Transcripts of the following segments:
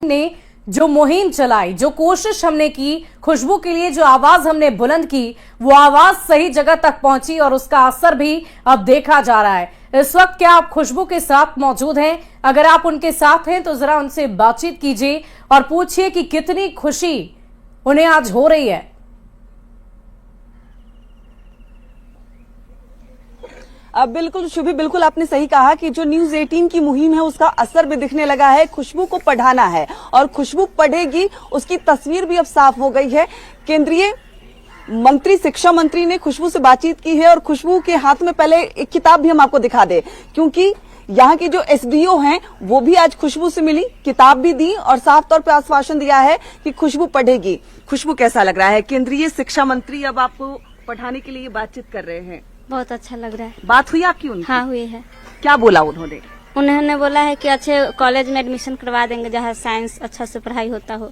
ने जो मुहिम चलाई, जो कोशिश हमने की, खुशबू के लिए जो आवाज हमने बुलंद की, वो आवाज सही जगह तक पहुंची और उसका असर भी अब देखा जा रहा है। इस वक्त क्या आप खुशबू के साथ मौजूद हैं? अगर आप उनके साथ हैं तो जरा उनसे बातचीत कीजिए और पूछिए कि कितनी खुशी उन्हें आज हो रही है। बिल्कुल शुभी, बिल्कुल आपने सही कहा कि जो न्यूज 18 की मुहिम है उसका असर भी दिखने लगा है। खुशबू को पढ़ाना है और खुशबू पढ़ेगी, उसकी तस्वीर भी अब साफ हो गई है। केंद्रीय मंत्री, शिक्षा मंत्री ने खुशबू से बातचीत की है और खुशबू के हाथ में पहले एक किताब भी हम आपको दिखा दे, क्योंकि यहाँ की जो एसडीओ हैं वो भी आज खुशबू से मिली, किताब भी दी और साफ तौर पर आश्वासन दिया है कि खुशबू पढ़ेगी। खुशबू, कैसा लग रहा है? केंद्रीय शिक्षा मंत्री अब आपको पढ़ाने के लिए बातचीत कर रहे हैं। बहुत अच्छा लग रहा है। बात हुई आपकी उनकी? हाँ हुई है। क्या बोला उन्होंने? उन्होंने बोला है कि अच्छे कॉलेज में एडमिशन करवा देंगे जहाँ साइंस अच्छा से पढ़ाई होता हो।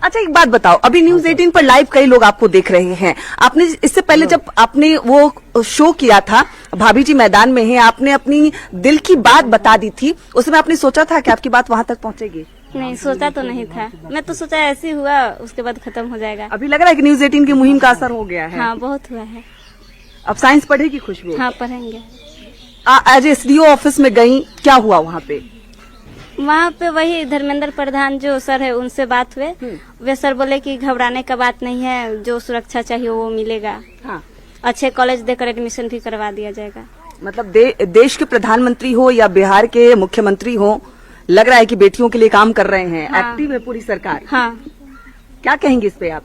अच्छा, एक बात बताओ, अभी न्यूज 18 पर लाइव कई लोग आपको देख रहे हैं। आपने इससे पहले जब आपने वो शो किया था भाभी जी मैदान में है, आपने अपनी दिल की बात बता दी थी, उसमें आपने सोचा था कि आपकी बात वहां तक पहुंचेगी? नहीं, सोचा तो नहीं था। मैं तो सोचा ऐसे ही हुआ, उसके बाद खत्म हो जाएगा। अभी लग रहा है कि न्यूज 18 की मुहिम का असर हो गया है। हाँ, बहुत हुआ है। अब साइंस पढ़ेगी खुशबू? हाँ, पढ़ेंगे। आज एसडीओ ऑफिस में गई, क्या हुआ वहाँ पे? वहाँ पे वही धर्मेंद्र प्रधान जो सर है उनसे बात हुए। वे सर बोले कि घबराने का बात नहीं है, जो सुरक्षा चाहिए वो मिलेगा। हाँ। अच्छे कॉलेज देकर एडमिशन भी करवा दिया जाएगा। मतलब देश के प्रधानमंत्री हो या बिहार के मुख्यमंत्री हो, लग रहा है कि बेटियों के लिए काम कर रहे हैं। हाँ। एक्टिव है पूरी सरकार। हाँ। क्या कहेंगे इस पे आप?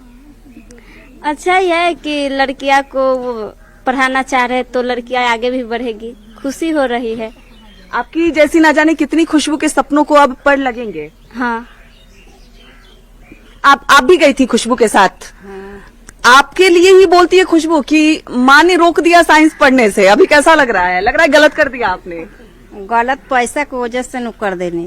अच्छा ही है कि लड़कियां को वो पढ़ाना चाह रहे तो लड़कियां आगे भी बढ़ेगी, खुशी हो रही है। आपकी जैसी ना जाने कितनी खुशबू के सपनों को अब पढ़ लगेंगे। हाँ। आप भी गई थी खुशबू के साथ? हाँ। आपके लिए ही बोलती है खुशबू कि माँ ने रोक दिया साइंस पढ़ने से, अभी कैसा लग रहा है? लग रहा है गलत कर दिया आपने? गलत पैसा की वजह से नु कर देने।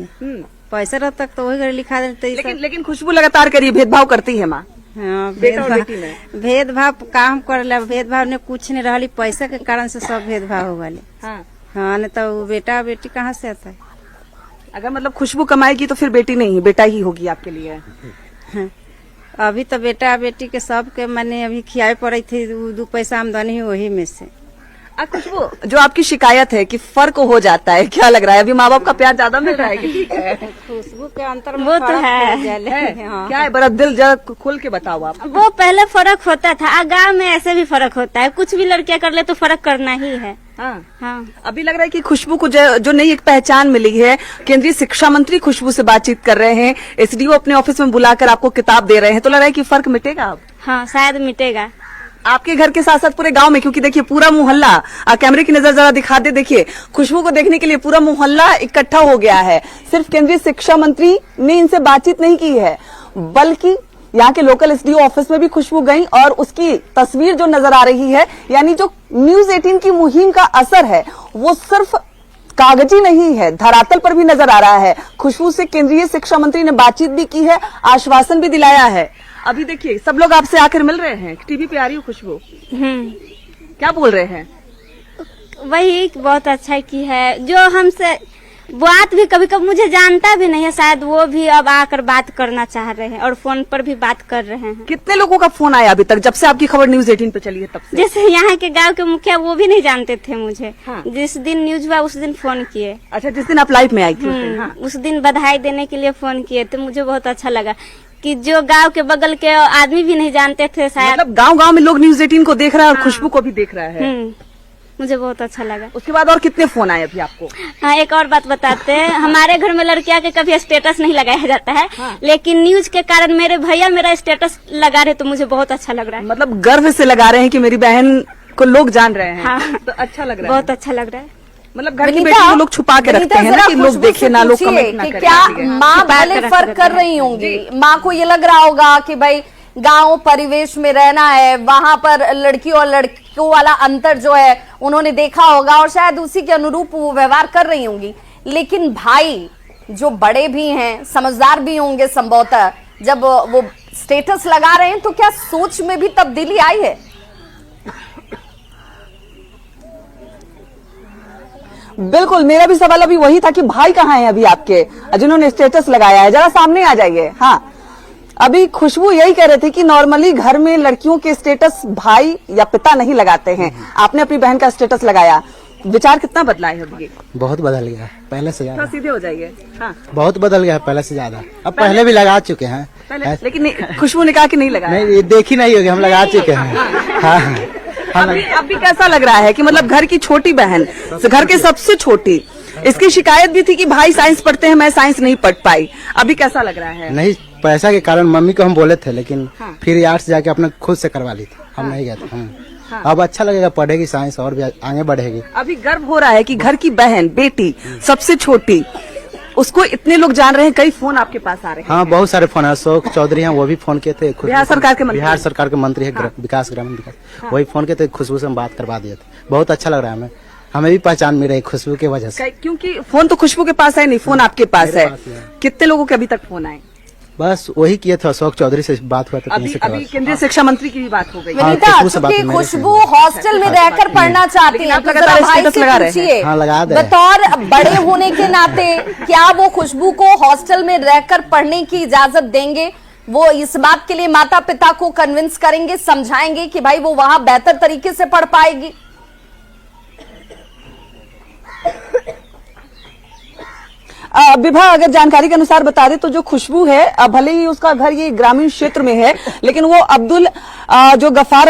पैसा रहता तो वही लिखा देते। लेकिन खुशबू लगातार करिए, भेदभाव करती है माँ। हाँ, भेदभाव काम कर, भेदभाव ने कुछ नहीं रही, पैसा के कारण से सब भेदभाव हो गए। हाँ, नहीं तो बेटा बेटी कहाँ से आता है? अगर मतलब खुशबू कमाएगी तो फिर बेटी नहीं, बेटा ही होगी आपके लिए। हाँ, अभी तो बेटा बेटी के सब के मैंने अभी खियाए पड़ी थी, 2 पैसा आमदनी वही में से। खुशबू, जो आपकी शिकायत है कि फर्क हो जाता है, क्या लग रहा है? अभी माँ बाप का प्यार ज्यादा मिल रहा है कि ठीक है? खुशबू के अंतर वो तो है। हाँ। क्या है? बड़ा दिल जरा खोल के बताओ आप। वो पहले फर्क होता था, गांव में ऐसे भी फर्क होता है, कुछ भी लड़कियां कर ले तो फर्क करना ही है। हाँ। हाँ। अभी लग रहा है कि खुशबू को जो नई एक पहचान मिली है। केंद्रीय शिक्षा मंत्री खुशबू से बातचीत कर रहे हैं, एसडीओ अपने ऑफिस में बुलाकर आपको किताब दे रहे हैं, तो लग रहा है कि फर्क मिटेगा अब? हाँ, शायद मिटेगा। आपके घर के साथ साथ पूरे गांव में, क्योंकि देखिए पूरा मोहल्ला, कैमरे की नजर जरा दिखा दे, देखिए खुशबू को देखने के लिए पूरा मोहल्ला इकट्ठा हो गया है। सिर्फ केंद्रीय शिक्षा मंत्री ने इनसे बातचीत नहीं की है, बल्कि यहाँ के लोकल एसडीओ ऑफिस में भी खुशबू गई और उसकी तस्वीर जो नजर आ रही है, यानी जो न्यूज 18 की मुहिम का असर है वो सिर्फ कागजी नहीं है, धरातल पर भी नजर आ रहा है। खुशबू से केंद्रीय शिक्षा मंत्री ने बातचीत भी की है, आश्वासन भी दिलाया है। अभी देखिए सब लोग आपसे आकर मिल रहे हैं, टीवी पे आ रही हो खुशबू, क्या बोल रहे हैं? वही बहुत अच्छा की है, जो हमसे बात भी कभी कभी मुझे जानता भी नहीं है, शायद वो भी अब आकर बात करना चाह रहे हैं और फोन पर भी बात कर रहे हैं। कितने लोगों का फोन आया अभी तक, जब से आपकी खबर न्यूज 18 पे चली है तब से? जैसे यहाँ के गांव के मुखिया, वो भी नहीं जानते थे मुझे। हाँ। जिस दिन न्यूज हुआ उस दिन फोन किए। अच्छा, जिस दिन आप लाइव में आई थी? हाँ। उस दिन बधाई देने के लिए फोन किए, तो मुझे बहुत अच्छा लगा कि जो गांव के बगल के आदमी भी नहीं जानते थे, शायद मतलब गांव-गांव में लोग न्यूज 18 को देख रहा है और खुशबू को भी देख रहा है। मुझे बहुत अच्छा लगा। उसके बाद और कितने फोन आए अभी आपको? हाँ, एक और बात बताते हैं, हमारे घर में लड़कियां के कभी स्टेटस नहीं लगाया जाता है। हाँ। लेकिन न्यूज के कारण मेरे भैया मेरा स्टेटस लगा रहे, तो मुझे बहुत अच्छा लग रहा है। मतलब गर्व से लगा रहे हैं कि मेरी बहन को लोग जान रहे हैं। हाँ। तो अच्छा लग रहा है, बहुत अच्छा लग रहा है। मतलब घर की बेटी को लोग छुपा के रखते हैं ना, कि लोग देखे ना, लोग कमेंट ना करें। क्या माँ भले फर्क कर रही होंगी, माँ को ये लग रहा होगा कि भाई गांव परिवेश में रहना है, वहां पर लड़की और लड़कियों वाला अंतर जो है उन्होंने देखा होगा और शायद उसी के अनुरूप वो व्यवहार कर रही होंगी। लेकिन भाई जो बड़े भी हैं, समझदार भी होंगे संभवतः, जब वो स्टेटस लगा रहे हैं तो क्या सोच में भी तब्दीली आई है? बिल्कुल, मेरा भी सवाल अभी वही था कि भाई कहाँ है अभी आपके जिन्होंने स्टेटस लगाया है, जरा सामने आ जाइए। हाँ, अभी खुशबू यही कह रहे थे कि नॉर्मली घर में लड़कियों के स्टेटस भाई या पिता नहीं लगाते हैं, आपने अपनी बहन का स्टेटस लगाया, विचार कितना बदला है अभी? बहुत बदल गया है पहले से ज्यादा। सीधे हो जाइए। हाँ, बहुत बदल गया है पहले से ज्यादा। अब पहले भी लगा चुके हैं लेकिन खुशबू ने कहा कि नहीं लगाया। नहीं, ये देखी नहीं होगी, हम लगा चुके हैं। हाँ, अभी कैसा लग रहा है कि मतलब घर की छोटी बहन, घर के सबसे छोटी, इसकी शिकायत भी थी कि भाई साइंस पढ़ते हैं, मैं साइंस नहीं पढ़ पाई, अभी कैसा लग रहा है? नहीं, पैसा के कारण मम्मी को हम बोले थे, लेकिन फिर आर्ट्स जाके अपने खुद से करवा ली थी, हम नहीं गए थे। अब अच्छा लगेगा, पढ़ेगी साइंस और भी आगे बढ़ेगी। अभी गर्व हो रहा है कि घर की बहन, बेटी, सबसे छोटी, उसको इतने लोग जान रहे हैं, कई फोन आपके पास आ रहे हैं। हाँ, बहुत सारे फोन है। अशोक चौधरी हैं, वो भी फोन किए थे। बिहार सरकार के मंत्री। बिहार सरकार के मंत्री है, विकास ग्रामीण विकास, वही फोन किए थे। खुशबू से हम बात करवा दिए थे। बहुत अच्छा लग रहा है हमें भी पहचान मिल रही है खुशबू की वजह से। क्योंकि फोन तो खुशबू के पास है नहीं, फोन आपके पास है। कितने लोगों के अभी तक फोन आए? बस वही किए थे, अशोक चौधरी से बात हुआ था। अभी केंद्रीय शिक्षा मंत्री की भी बात हो गई। विनीता, चूंकि खुशबू हॉस्टल में रहकर पढ़ना चाहती है, तो जरा भाई से पूछिए, बतौर बड़े होने के नाते क्या वो खुशबू को हॉस्टल में रहकर पढ़ने की इजाजत देंगे? वो इस बात के लिए माता पिता को कन्विंस करेंगे, समझाएंगे कि भाई वो वहां बेहतर तरीके से पढ़ पाएगी? विभा, अगर जानकारी के अनुसार बता दे तो जो खुशबू है, भले ही उसका घर ये ग्रामीण क्षेत्र में है, लेकिन वो अब्दुल जो गफ्फार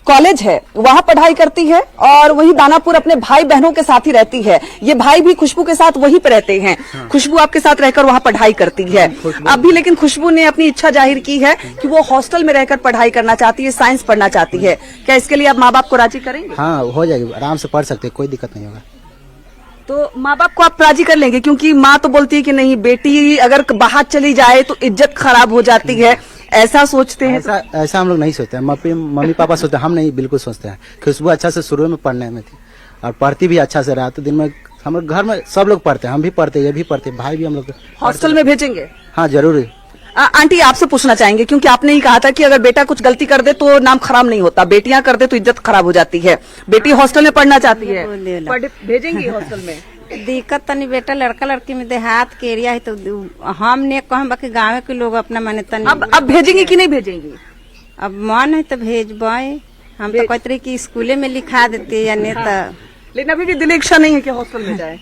कॉलेज है वहां पढ़ाई करती है और वही दानापुर अपने भाई बहनों के साथ ही रहती है। ये भाई भी खुशबू के साथ वहीं पे रहते हैं। खुशबू आपके साथ रहकर वहां पढ़ाई करती है। अभी लेकिन खुशबू ने अपनी इच्छा जाहिर की है कि वो हॉस्टल में रहकर पढ़ाई करना चाहती है, साइंस पढ़ना चाहती है। क्या इसके लिए आप माँ बाप को राजी करेंगे? हाँ, हो जाएगी, आराम से पढ़ सकते, कोई दिक्कत नहीं होगा। तो माँ बाप को आप राजी कर लेंगे? क्योंकि माँ तो बोलती है कि नहीं, बेटी अगर बाहर चली जाए तो इज्जत खराब हो जाती है, ऐसा सोचते हैं। ऐसा हम लोग नहीं सोचते हैं। मम्मी पापा सोचते हैं, हम नहीं बिल्कुल सोचते हैं। खुशबू अच्छा से शुरू में पढ़ने में थी और पढ़ती भी अच्छा से रहा, तो दिन में हम लोग घर में सब लोग पढ़ते हैं, हम भी पढ़ते, ये भी पढ़ते, भाई भी हम लोग। हॉस्टल में भेजेंगे? हाँ, जरूर। आंटी, आपसे पूछना चाहेंगे, क्योंकि आपने ही कहा था कि अगर बेटा कुछ गलती कर दे तो नाम खराब नहीं होता, बेटियां कर दे तो इज्जत खराब हो जाती है। बेटी हॉस्टल में पढ़ना चाहती है, भेजेंगी हॉस्टल में? दिक्कत तनी बेटा, लड़का लड़की में देहात के एरिया है, तो हम ने कहम बाकी गाँव के लोग अपना माने तनी। अब भेजेंगी कि नहीं भेजेंगी? अब मन है तो भेजबे, हम तो कहते कि स्कूले में लिखा देते या नहीं तो। लेकिन अभी भी दिल इच्छा नहीं है कि हॉस्टल में जाए।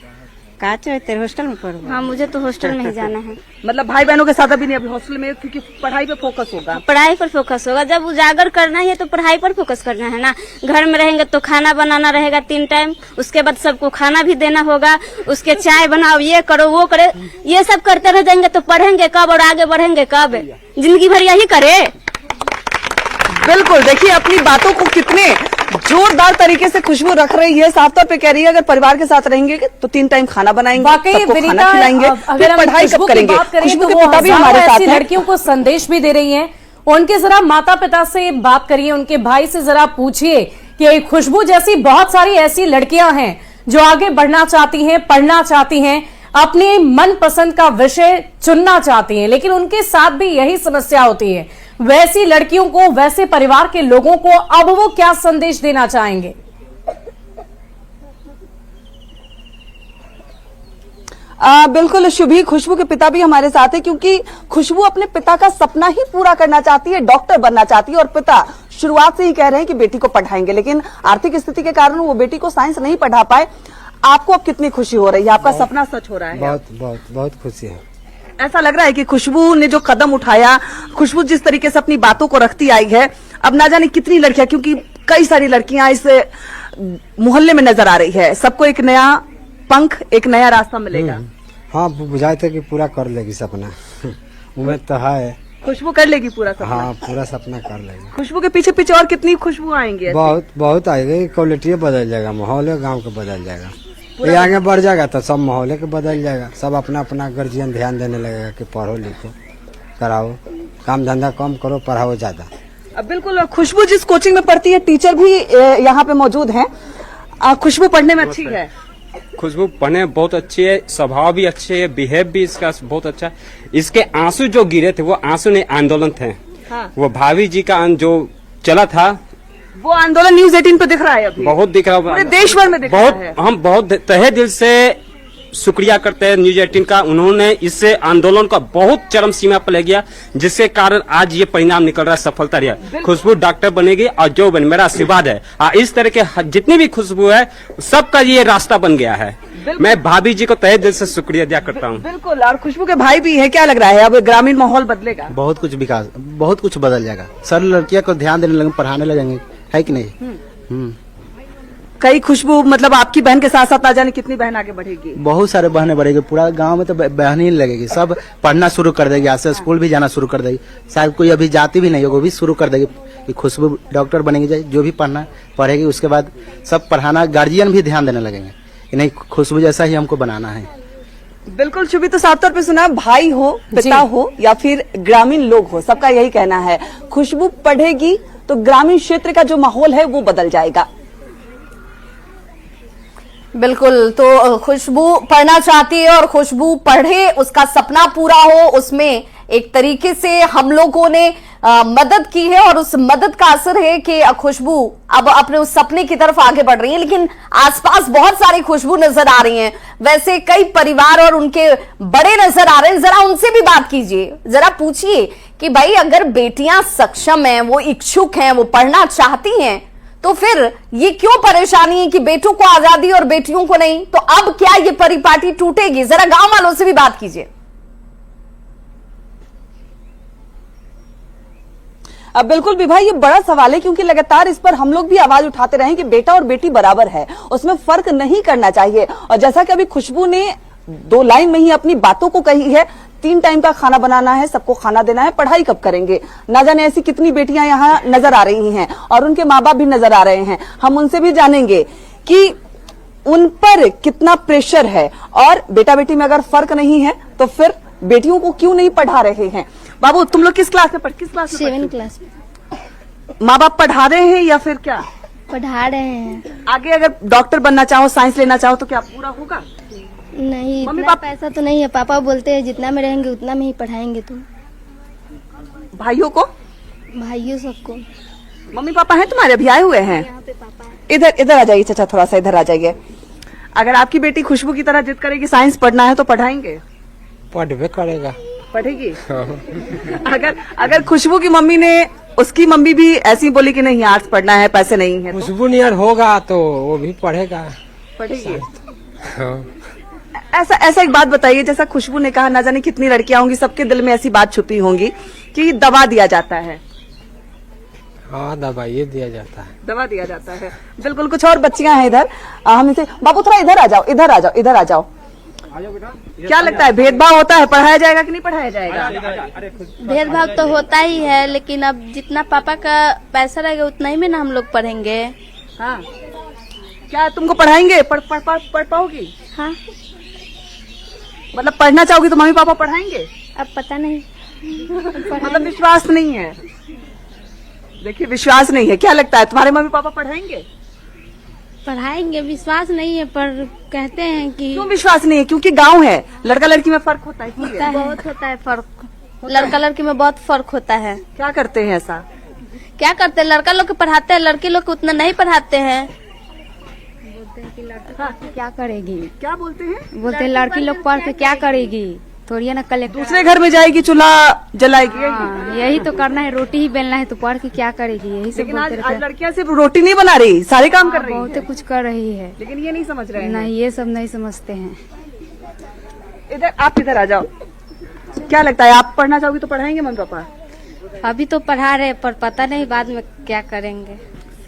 का चाहते हॉस्टल में पढ़ो? हाँ, मुझे तो हॉस्टल में ही जाना है। मतलब भाई बहनों के साथ अभी नहीं, अभी हॉस्टल में, क्योंकि पढ़ाई पे फोकस होगा। पढ़ाई पर फोकस होगा, जब उजागर करना है तो पढ़ाई पर फोकस करना है ना। घर में रहेंगे तो खाना बनाना रहेगा 3 टाइम, उसके बाद सबको खाना भी देना होगा, उसके चाय बनाओ, ये करो वो करे, ये सब करते रह जाएंगे तो पढ़ेंगे कब और आगे बढ़ेंगे कब? जिंदगी भर यही करे। बिल्कुल, देखिए अपनी बातों को कितने जोरदार तरीके से खुशबू रख रही है। साफ तौर पे कह रही है अगर परिवार के साथ रहेंगे तो 3 टाइम खाना बनाएंगे, सबको खाना खिलाएंगे, फिर पढ़ाई कब करेंगे? खुशबू के पिता भी हमारे साथ हैं। लड़कियों को संदेश भी दे रही हैं, उनके जरा माता पिता से बात करिए, उनके भाई से जरा पूछिए कि खुशबू जैसी बहुत सारी ऐसी लड़कियां हैं जो आगे बढ़ना चाहती हैं, पढ़ना चाहती हैं, अपने मनपसंद का विषय चुनना चाहती हैं, लेकिन उनके साथ भी यही समस्या होती है। वैसी लड़कियों को, वैसे परिवार के लोगों को अब वो क्या संदेश देना चाहेंगे? बिल्कुल शुभी, खुशबू के पिता भी हमारे साथ है, क्योंकि खुशबू अपने पिता का सपना ही पूरा करना चाहती है, डॉक्टर बनना चाहती है, और पिता शुरुआत से ही कह रहे हैं कि बेटी को पढ़ाएंगे, लेकिन आर्थिक स्थिति के कारण वो बेटी को साइंस नहीं पढ़ा पाए। आपको अब कितनी खुशी हो रही है? आपका सपना सच हो रहा है? बहुत बहुत बहुत खुशी है। ऐसा लग रहा है कि खुशबू ने जो कदम उठाया, खुशबू जिस तरीके से अपनी बातों को रखती आई है, अब ना जाने कितनी लड़कियां, क्योंकि कई सारी लड़कियां इस मोहल्ले में नजर आ रही है, सबको एक नया पंख, एक नया रास्ता मिलेगा। हाँ, बुझाए थे कि पूरा कर लेगी सपना। उम्मीद तो है खुशबू कर लेगी पूरा सपना। हाँ, पूरा सपना कर लेगी। खुशबू के पीछे पीछे और कितनी खुशबू आएंगी? बहुत बहुत आएगी, क्वालिटी बदल जाएगा, माहौल गांव का बदल जाएगा, ये आगे बढ़ जाएगा तो सब माहौल के बदल जाएगा। सब अपना अपना गार्जियन ध्यान देने लगेगा कि पढ़ो लिखो कराओ, काम धंधा कम करो, पढ़ाओ ज्यादा। अब बिल्कुल, खुशबू जिस कोचिंग में पढ़ती है, टीचर भी यहाँ पे मौजूद हैं। खुशबू पढ़ने में अच्छी है? खुशबू पढ़ने में बहुत अच्छी है, स्वभाव भी अच्छे है, बिहेव भी इसका बहुत अच्छा है। इसके आंसू जो गिरे थे वो आंसू नहीं, आंदोलन थे। हाँ। वो भाभी जी का जो चला था वो आंदोलन न्यूज 18 पे दिख रहा है अभी, बहुत दिख रहा है, पूरे देश भर में दिख रहा है। बहुत, हम बहुत तहे दिल से शुक्रिया करते हैं न्यूज 18 का। उन्होंने इससे आंदोलन का बहुत चरम सीमा पर ले गया, जिसके कारण आज ये परिणाम निकल रहा है, सफलता रहा। खुशबू डॉक्टर बनेगी और जो बने, मेरा आशीर्वाद है। इस तरह के जितनी भी खुशबू है सबका ये रास्ता बन गया है। मैं भाभी जी को तहे दिल से शुक्रिया अदा करता हूँ। बिल्कुल, और खुशबू के भाई भी है। क्या लग रहा है अब ग्रामीण माहौल बदलेगा? बहुत कुछ विकास, बहुत कुछ बदल जाएगा। सर लड़कियों को ध्यान देने लगेंगे, पढ़ाने लगेंगे, है कि नहीं? कई खुशबू मतलब आपकी बहन के साथ साथ ना जाने कितनी बहन आगे बढ़ेगी। बहुत सारे बहनें बढ़ेगी, पूरा गांव में तो बहन ही लगेगी। सब पढ़ना शुरू कर देगी, आज से स्कूल भी जाना शुरू कर देगी। शायद कोई अभी जाती भी नहीं होगी, वो भी शुरू कर देगी कि खुशबू डॉक्टर बनेगी। जो भी पढ़ना पढ़ेगी, उसके बाद सब पढ़ाना, गार्जियन भी ध्यान देने लगेंगे कि नहीं, खुशबू जैसा ही हमको बनाना है। बिल्कुल शुभी, तो साफ तौर पे सुना, भाई हो, पिता हो या फिर ग्रामीण लोग हो, सबका यही कहना है खुशबू पढ़ेगी तो ग्रामीण क्षेत्र का जो माहौल है वो बदल जाएगा। बिल्कुल, तो खुशबू पढ़ना चाहती है और खुशबू पढ़े, उसका सपना पूरा हो, उसमें एक तरीके से हम लोगों ने मदद की है और उस मदद का असर है कि खुशबू अब अपने उस सपने की तरफ आगे बढ़ रही है। लेकिन आसपास बहुत सारी खुशबू नजर आ रही हैं, वैसे कई परिवार और उनके बड़े नजर आ रहे हैं। जरा उनसे भी बात कीजिए, जरा पूछिए कि भाई अगर बेटियां सक्षम हैं, वो इच्छुक हैं, वो पढ़ना चाहती हैं, तो फिर ये क्यों परेशानी है कि बेटों को आजादी और बेटियों को नहीं? तो अब क्या ये परिपाटी टूटेगी? जरा गांव वालों से भी बात कीजिए। अब बिल्कुल विभा, ये बड़ा सवाल है क्योंकि लगातार इस पर हम लोग भी आवाज उठाते रहे कि बेटा और बेटी बराबर है, उसमें फर्क नहीं करना चाहिए। और जैसा कि अभी खुशबू ने 2 लाइन में ही अपनी बातों को कही है, 3 टाइम का खाना बनाना है, सबको खाना देना है, पढ़ाई कब करेंगे? ना जाने ऐसी कितनी बेटियां यहाँ नजर आ रही हैं और उनके माँ बाप भी नजर आ रहे हैं। हम उनसे भी जानेंगे कि उन पर कितना प्रेशर है और बेटा बेटी में अगर फर्क नहीं है तो फिर बेटियों को क्यों नहीं पढ़ा रहे हैं। बाबू, तुम लोग किस क्लास में? 7 क्लास में। माँ बाप पढ़ा रहे हैं या फिर क्या पढ़ा रहे हैं? आगे अगर डॉक्टर बनना चाहो, साइंस लेना चाहो तो क्या पूरा होगा? नहीं, मम्मी इतना पापा पैसा तो नहीं है। पापा बोलते हैं जितना में रहेंगे उतना में ही पढ़ाएंगे। तुम भाइयों को? भाइयों सबको। मम्मी पापा हैं तुम्हारे? अभी आए हुए हैं? यहाँ पे पापा है। इधर आ जाइए चाचा, थोड़ा सा इधर आ जाइए। अगर आपकी बेटी खुशबू की तरह जिद करेगी साइंस पढ़ना है तो पढ़ाएंगे? पढ़वे करेगा, पढ़ेगी। अगर खुशबू की मम्मी ने, उसकी मम्मी भी ऐसी बोली कि नहीं आर्ट्स पढ़ना है, पैसे नहीं है, खुशबू नियर होगा तो वो भी पढ़ेगा, पढ़ेगी। हाँ। ऐसा एक बात बताइए, जैसा खुशबू ने कहा, ना जाने कितनी लड़कियां होंगी, सबके दिल में ऐसी बात छुपी होंगी कि दबा दिया जाता है। हाँ, दवाई दिया जाता है, दबा दिया जाता है। बिल्कुल, कुछ और बच्चियां हैं इधर, हम इनसे, बाबू थोड़ा इधर आ जाओ, इधर आ जाओ, इधर आ जाओ। क्या लगता है भेदभाव होता है, पढ़ाया जाएगा कि नहीं पढ़ाया जाएगा? भेदभाव तो होता ही है, लेकिन अब जितना पापा का पैसा रहेगा उतना ही में ना हम लोग पढ़ेंगे। हाँ, क्या तुमको पढ़ाएंगे? पढ़ पाओगी? हाँ, मतलब पढ़ना चाहोगी तो मम्मी पापा पढ़ाएंगे? अब पता नहीं। मतलब विश्वास नहीं है। देखिए, विश्वास नहीं है। क्या लगता है तुम्हारे मम्मी पापा पढ़ाएंगे? पढ़ाएंगे, विश्वास नहीं है, पर कहते हैं कि क्यों विश्वास नहीं है? क्योंकि गांव है, लड़का लड़की में फर्क होता है, इसलिए। बहुत होता है फर्क। लड़का लड़की में बहुत फर्क होता है। क्या करते हैं ऐसा? क्या करते हैं? लड़का लोग को पढ़ाते हैं, लड़के लोग को उतना नहीं पढ़ाते हैं। बोलते हैं कि लड़की पढ़ के क्या करेगी? क्या बोलते हैं? बोलते हैं लड़की लोग पढ़ के क्या करेगी? थोड़ी है ना कलेक्टर। दूसरे घर में जाएगी, चूल्हा जलाएगी। हाँ, यही तो करना है, रोटी ही बेलना है, तो पढ़ के क्या करेगी? यही सब लेकिन बोलते रहते आज हैं। लड़कियां सिर्फ रोटी नहीं बना रही, सारे काम कर रही बहुत है। कुछ कर रही है, लेकिन ये नहीं समझ रहे हैं। नहीं ये सब नहीं समझते हैं। इधर, आप इधर आ जाओ। क्या लगता है, आप पढ़ना चाहोगी तो पढ़ाएंगे मम्मी पापा? अभी तो पढ़ा रहे, पर पता नहीं बाद में क्या करेंगे।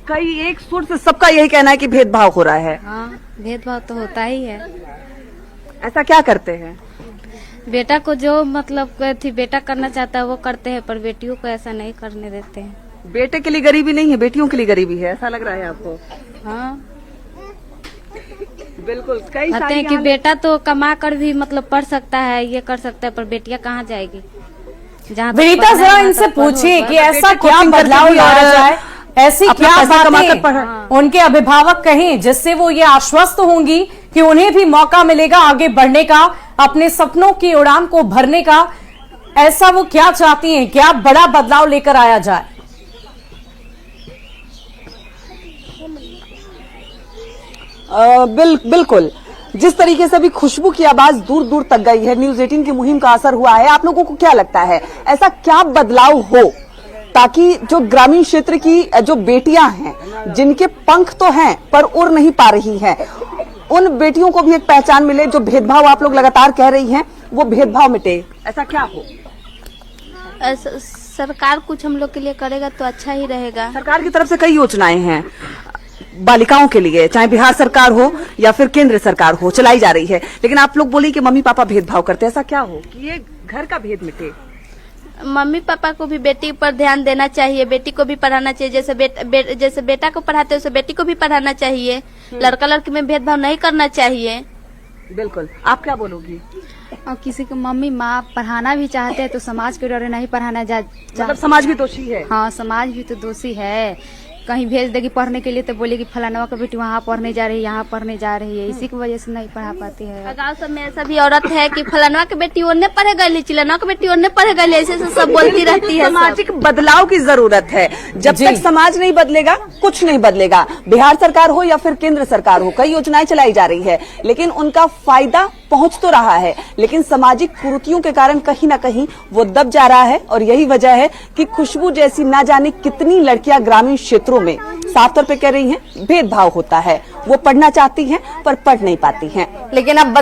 कई एक सुर से सबका यही कहना है कि भेदभाव हो रहा है। हाँ, भेदभाव तो होता ही है। ऐसा क्या करते हैं? बेटा को जो मतलब थी बेटा करना चाहता है वो करते हैं, पर बेटियों को ऐसा नहीं करने देते हैं। बेटे के लिए गरीबी नहीं है, बेटियों के लिए गरीबी है, ऐसा लग रहा है आपको? हाँ, बिल्कुल। कई कहते हैं कि बेटा तो कमा कर भी मतलब पढ़ सकता है, ये कर सकता है, पर बेटियां कहाँ जाएगी? जहाँ विनीता, जरा इनसे पूछिए कि ऐसा क्या बदलाव लाया जाए, ऐसी क्या बातें उनके अभिभावक कहें जिससे वो ये आश्वस्त होंगी कि उन्हें भी मौका मिलेगा आगे बढ़ने का, अपने सपनों की उड़ान को भरने का। ऐसा वो क्या चाहती हैं, क्या बड़ा बदलाव लेकर आया जाए? बिल्कुल जिस तरीके से अभी खुशबू की आवाज दूर दूर तक गई है, न्यूज 18 की मुहिम का असर हुआ है। आप लोगों को क्या लगता है ऐसा क्या बदलाव हो ताकि जो ग्रामीण क्षेत्र की जो बेटियां हैं जिनके पंख तो हैं पर उड़ नहीं पा रही हैं, उन बेटियों को भी एक पहचान मिले? जो भेदभाव आप लोग लगातार कह रही हैं वो भेदभाव मिटे, ऐसा क्या हो? सरकार कुछ हम लोग के लिए करेगा तो अच्छा ही रहेगा। सरकार की तरफ से कई योजनाएं हैं बालिकाओं के लिए, चाहे बिहार सरकार हो या फिर केंद्र सरकार हो, चलाई जा रही है। लेकिन आप लोग बोली कि मम्मी पापा भेदभाव करते हैं, ऐसा क्या हो कि ये घर का भेद मिटे? मम्मी पापा को भी बेटी पर ध्यान देना चाहिए, बेटी को भी पढ़ाना चाहिए। जैसे बेटा को पढ़ाते वैसे बेटी को भी पढ़ाना चाहिए। लड़का लड़की में भेदभाव नहीं करना चाहिए। बिल्कुल। आप क्या बोलोगी? और किसी को मम्मी माँ पढ़ाना भी चाहते हैं तो समाज के डर नहीं पढ़ाना मतलब समाज भी दोषी है? हाँ, समाज भी तो दोषी है। कहीं भेज देगी पढ़ने के लिए तो बोलेगी फलाना का बेटी वहाँ पढ़ने जा रही है, यहाँ पढ़ने जा रही है, इसी की वजह से नहीं पढ़ा पाती है। गाँव सब में ऐसा भी औरत है कि फलाना की बेटी ओने पढ़े गई, चिलना की बेटी ओने पढ़े गई, ऐसे सब बोलती रहती है। सामाजिक बदलाव की जरूरत है। जब तक समाज नहीं बदलेगा कुछ नहीं बदलेगा। बिहार सरकार हो या फिर केंद्र सरकार हो, कई योजनाएं चलाई जा रही है लेकिन उनका फायदा पहुंच तो रहा है, लेकिन सामाजिक कुरीतियों के कारण कहीं ना कहीं वो दब जा रहा है। और यही वजह है कि खुशबू जैसी ना जाने कितनी लड़कियां ग्रामीण क्षेत्रों में साफ तौर पे कह रही हैं भेदभाव होता है। वो पढ़ना चाहती हैं पर पढ़ नहीं पाती हैं। लेकिन अब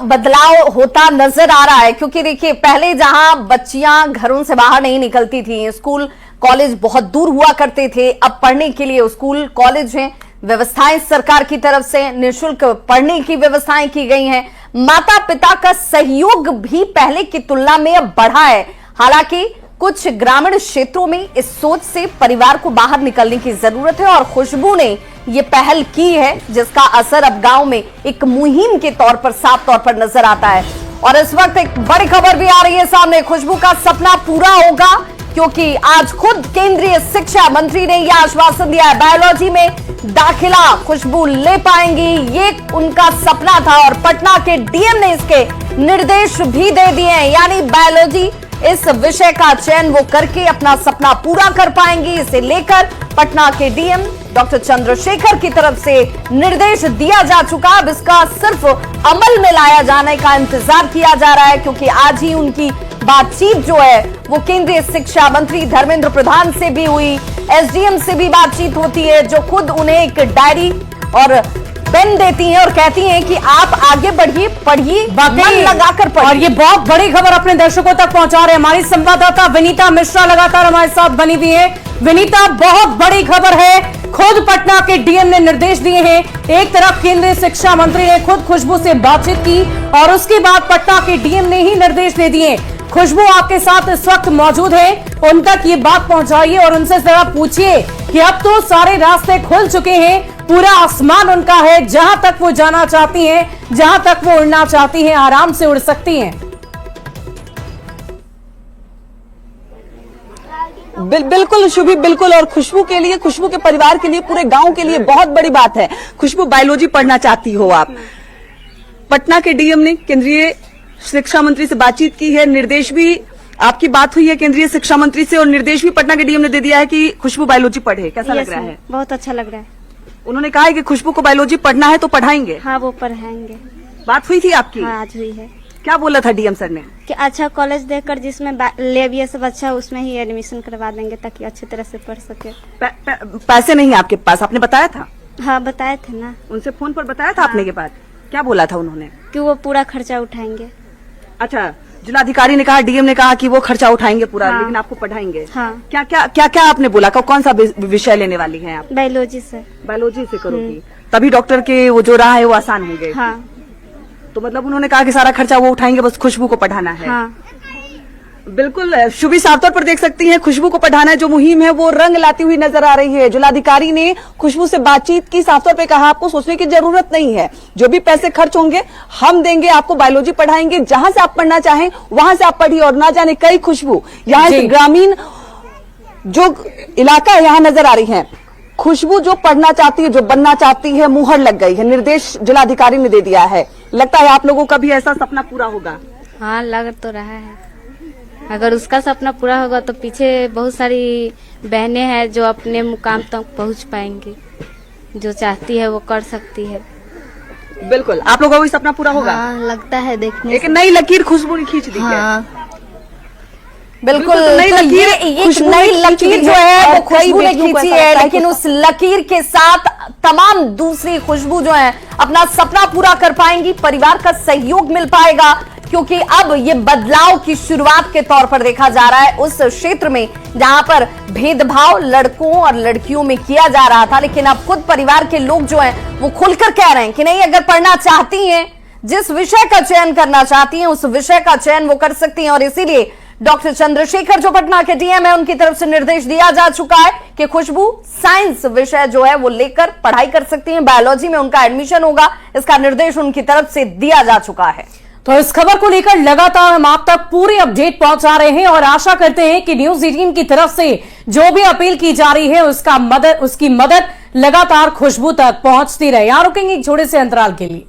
बदलाव होता नजर आ रहा है, क्योंकि देखिए पहले जहां बच्चियां घरों से बाहर नहीं निकलती थी, स्कूल कॉलेज बहुत दूर हुआ करते थे, अब पढ़ने के लिए स्कूल कॉलेज हैं, व्यवस्थाएं सरकार की तरफ से निःशुल्क पढ़ने की व्यवस्थाएं की गई हैं। माता पिता का सहयोग भी पहले की तुलना में अब बढ़ा है। हालांकि कुछ ग्रामीण क्षेत्रों में इस सोच से परिवार को बाहर निकलने की जरूरत है और खुशबू ने ये पहल की है जिसका असर अब गांव में एक मुहिम के तौर पर साफ तौर पर नजर आता है। और इस वक्त एक बड़ी खबर भी आ रही है सामने, खुशबू का सपना पूरा होगा, क्योंकि आज खुद केंद्रीय शिक्षा मंत्री ने यह आश्वासन दिया है बायोलॉजी में दाखिला खुशबू ले पाएंगी, ये उनका सपना था और पटना के डीएम ने इसके निर्देश भी दे दिए हैं। यानी बायोलॉजी इस विषय का चयन वो करके अपना सपना पूरा कर पाएंगी। इसे लेकर पटना के डीएम डॉक्टर चंद्रशेखर की तरफ से निर्देश दिया जा चुका। अब इसका सिर्फ अमल में लाया जाने का इंतजार किया जा रहा है, क्योंकि आज ही उनकी बातचीत जो है वो केंद्रीय शिक्षा मंत्री धर्मेंद्र प्रधान से भी हुई, एसडीएम से भी बातचीत होती है, जो खुद उन्हें एक डायरी और पेन देती हैं और कहती हैं कि आप आगे बढ़िए, पढ़िए, मन लगाकर पढ़िए। और ये बहुत बड़ी खबर अपने दर्शकों तक पहुंचा रहे हैं हमारी संवाददाता विनीता मिश्रा, लगातार हमारे साथ बनी हुई है। विनीता, बहुत बड़ी खबर है, खुद पटना के डीएम ने निर्देश दिए हैं। एक तरफ केंद्रीय शिक्षा मंत्री ने खुद खुशबू से बातचीत की और उसके बाद पटना के डीएम ने ही निर्देश दे दिए। खुशबू आपके साथ इस वक्त मौजूद है, उन तक ये बात पहुंचाइए और उनसे जरा पूछिए कि अब तो सारे रास्ते खुल चुके हैं, पूरा आसमान उनका है, जहां तक वो जाना चाहती हैं, जहां तक वो उड़ना चाहती हैं, आराम से उड़ सकती हैं। बिल्कुल शुभी, बिल्कुल। और खुशबू के लिए, खुशबू के परिवार के लिए, पूरे गांव के लिए बहुत बड़ी बात है। खुशबू बायोलॉजी पढ़ना चाहती हो आप, पटना के डीएम ने केंद्रीय शिक्षा मंत्री से बातचीत की है, निर्देश भी आपकी बात हुई है केंद्रीय शिक्षा मंत्री से और निर्देश भी पटना के डीएम ने दे दिया है कि खुशबू बायोलॉजी पढ़े। कैसा लग रहा है? बहुत अच्छा लग रहा है। उन्होंने कहा है कि खुशबू को बायोलॉजी पढ़ना है तो पढ़ाएंगे। हाँ, वो पढ़ाएंगे। बात हुई थी आपकी? हाँ, आज हुई है। क्या बोला था डीएम सर ने? कि अच्छा कॉलेज देखकर जिसमें लैब ये सब अच्छा, उसमें ही एडमिशन करवा देंगे ताकि अच्छी तरह से पढ़ सके। पैसे नहीं है आपके पास, आपने बताया था? हाँ, बताए थे ना, उनसे फोन पर बताया था आपने? के बाद क्या बोला था उन्होंने? कि वो पूरा खर्चा उठाएंगे। अच्छा, जिलाधिकारी ने कहा, डीएम ने कहा कि वो खर्चा उठाएंगे पूरा। हाँ। लेकिन आपको पढ़ाएंगे। हाँ। क्या क्या क्या क्या आपने बोला? कौन सा विषय लेने वाली हैं आप? बायोलॉजी से। बायोलॉजी से करोगी, तभी डॉक्टर के वो जो राह है वो आसान होंगे। हाँ। तो मतलब उन्होंने कहा कि सारा खर्चा वो उठाएंगे, बस खुशबू को पढ़ाना है। हाँ। बिल्कुल शुभी, साफ तौर पर देख सकती हैं खुशबू को पढ़ाना है जो मुहिम है वो रंग लाती हुई नजर आ रही है। जिलाधिकारी ने खुशबू से बातचीत की, साफ तौर पे कहा आपको सोचने की जरूरत नहीं है, जो भी पैसे खर्च होंगे हम देंगे, आपको बायोलॉजी पढ़ाएंगे, जहां से आप पढ़ना चाहें वहां से आप पढ़िए। और ना जाने कई खुशबू यहाँ ग्रामीण जो इलाका है यहाँ नजर आ रही है। खुशबू जो पढ़ना चाहती है, जो बनना चाहती है, मुहर लग गई है, निर्देश जिलाधिकारी ने दे दिया है। लगता है आप लोगों का भी ऐसा सपना पूरा होगा? हाँ, लग तो रहा है। अगर उसका सपना पूरा होगा तो पीछे बहुत सारी बहनें हैं जो अपने मुकाम तक पहुंच पाएंगी, जो चाहती है वो कर सकती है। बिल्कुल, आप लोगों को भी सपना पूरा होगा। हाँ, लगता है देखने एक नई लकीर खुशबू ने खींच दी है। हाँ बिल्कुल, तो नई तो लकीर ये एक खुशबू नई ने खींची लकीर जो है है और वो कई खुशबू ने बेटियों को खींची ऐसा है, लगता है लेकिन कि उस लकीर के साथ तमाम दूसरी खुशबू जो है अपना सपना पूरा कर पाएंगी, परिवार का सहयोग मिल पाएगा, क्योंकि अब ये बदलाव की शुरुआत के तौर पर देखा जा रहा है उस क्षेत्र में जहां पर भेदभाव लड़कों और लड़कियों में किया जा रहा था। लेकिन अब खुद परिवार के लोग जो हैं वो खुलकर कह रहे हैं कि नहीं, अगर पढ़ना चाहती हैं, जिस विषय का चयन करना चाहती हैं उस विषय का चयन वो कर सकती हैं। और इसीलिए डॉक्टर चंद्रशेखर जो पटना के डीएम है, उनकी तरफ से निर्देश दिया जा चुका है कि खुशबू साइंस विषय जो है वो लेकर पढ़ाई कर सकती हैं, बायोलॉजी में उनका एडमिशन होगा, इसका निर्देश उनकी तरफ से दिया जा चुका है। तो इस खबर को लेकर लगातार हम आप तक पूरी अपडेट पहुंचा रहे हैं और आशा करते हैं कि न्यूज 18 की तरफ से जो भी अपील की जा रही है उसकी मदद लगातार खुशबू तक पहुंचती रहे। यहां रुकेंगे एक छोटे से अंतराल के लिए।